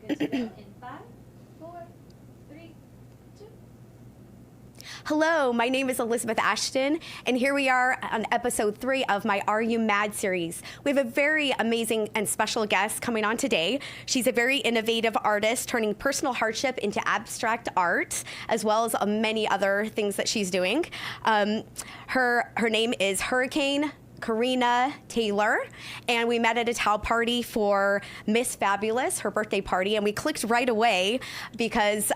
Good to go. In 5, 4, 3, 2. Hello, my name is Elizabeth Ashton, and here we are on episode 3 of my Are You Mad series. We have a very amazing and special guest coming on today. She's a very innovative artist, turning personal hardship into abstract art, as well as many other things that she's doing. Her name is Hurricane Karina Taylor, and we met at a towel party for Miss Fabulous, her birthday party, and we clicked right away because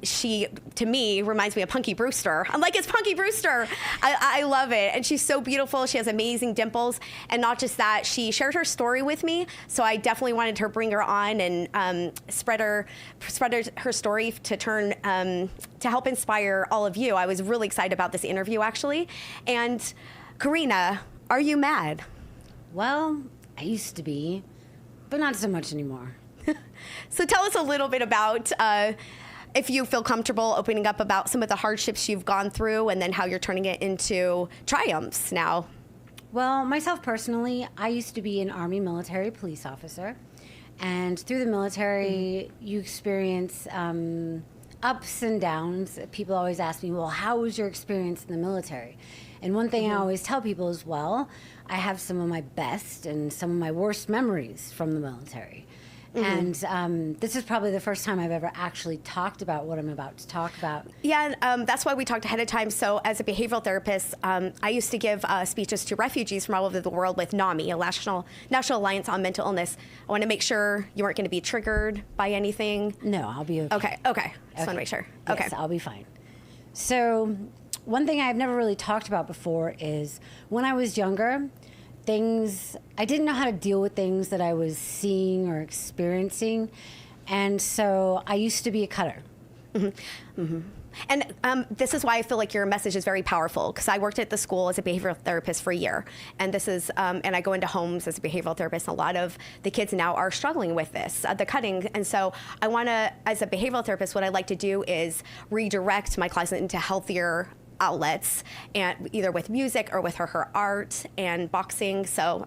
she, to me, reminds me of Punky Brewster. I'm like, it's Punky Brewster. I love it, and she's so beautiful. She has amazing dimples, and not just that, she shared her story with me, so I definitely wanted to bring her on and spread her story to turn to help inspire all of you. I was really excited about this interview, actually, and Karina, are you mad? Well, I used to be, but not so much anymore. So tell us a little bit about, if you feel comfortable opening up about some of the hardships you've gone through and then how you're turning it into triumphs now. Well, myself personally, I used to be an Army military police officer. And through the military, you experience ups and downs. People always ask me, well, how was your experience in the military? And one thing I always tell people is, well, I have some of my best and some of my worst memories from the military. And this is probably the first time I've ever actually talked about what I'm about to talk about. Yeah, that's why we talked ahead of time. So as a behavioral therapist, I used to give speeches to refugees from all over the world with NAMI, a National Alliance on Mental Illness. I want to make sure you weren't going to be triggered by anything. No, I'll be okay. Okay. Just want to make sure. Okay. Yes, I'll be fine. So one thing I've never really talked about before is when I was younger, I didn't know how to deal with things that I was seeing or experiencing. And so I used to be a cutter. And this is why I feel like your message is very powerful, because I worked at the school as a behavioral therapist for a year. And this is, and I go into homes as a behavioral therapist. And a lot of the kids now are struggling with this, the cutting. And so I want to, as a behavioral therapist, what I like to do is redirect my clients into healthier outlets, and either with music or with her art and boxing. So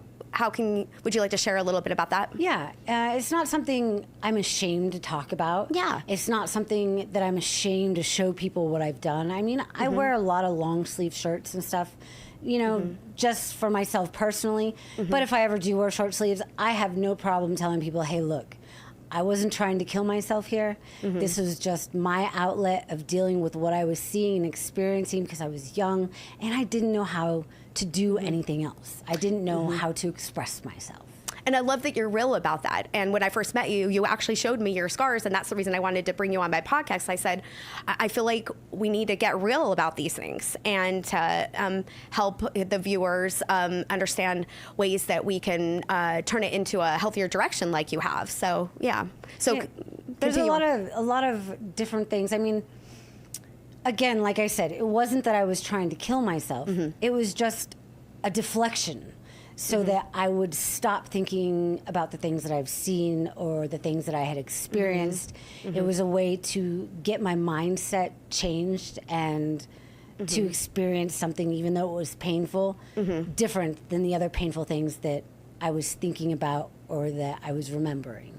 would you like to share a little bit about that? Yeah, it's not something I'm ashamed to talk about. Yeah. It's not something that I'm ashamed to show people what I've done. I mean, I wear a lot of long sleeve shirts and stuff, you know, just for myself personally. But if I ever do wear short sleeves, I have no problem telling people, hey, look, I wasn't trying to kill myself here. This was just my outlet of dealing with what I was seeing and experiencing because I was young and I didn't know how to do anything else. I didn't know how to express myself. And I love that you're real about that. And when I first met you, you actually showed me your scars, and that's the reason I wanted to bring you on my podcast. I said, I feel like we need to get real about these things and to help the viewers understand ways that we can turn it into a healthier direction like you have. So, yeah. So yeah, there's a lot of different things. I mean, again, like I said, it wasn't that I was trying to kill myself. It was just a deflection so that I would stop thinking about the things that I've seen or the things that I had experienced. It was a way to get my mindset changed and to experience something, even though it was painful, different than the other painful things that I was thinking about or that I was remembering.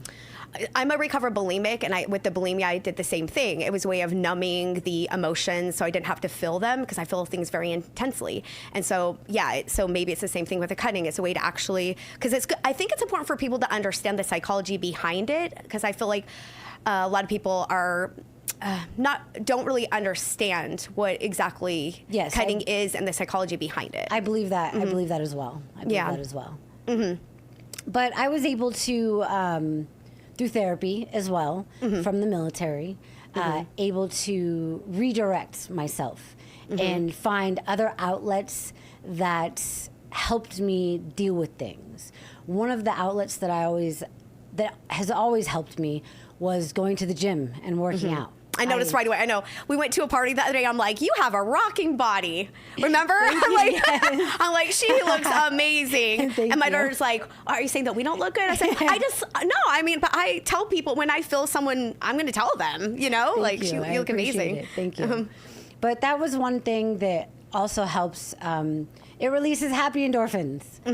I'm a recovered bulimic, and with the bulimia, I did the same thing. It was a way of numbing the emotions so I didn't have to feel them, because I feel things very intensely. And so, yeah, so maybe it's the same thing with the cutting. It's a way to actually, because I think it's important for people to understand the psychology behind it, because I feel like a lot of people are don't really understand what exactly cutting is and the psychology behind it. I believe that. I believe that as well. I believe that as well. But I was able to, through therapy as well, from the military, able to redirect myself and find other outlets that helped me deal with things. One of the outlets that has always helped me was going to the gym and working out. I noticed right away. I know. We went to a party the other day. I'm like, you have a rocking body. Remember? I'm like, she looks amazing. And my daughter's like, are you saying that we don't look good? I said, no, I mean, but I tell people when I feel someone, I'm going to tell them, you know, you look amazing. It. Thank you. But that was one thing that also helps. It releases happy endorphins.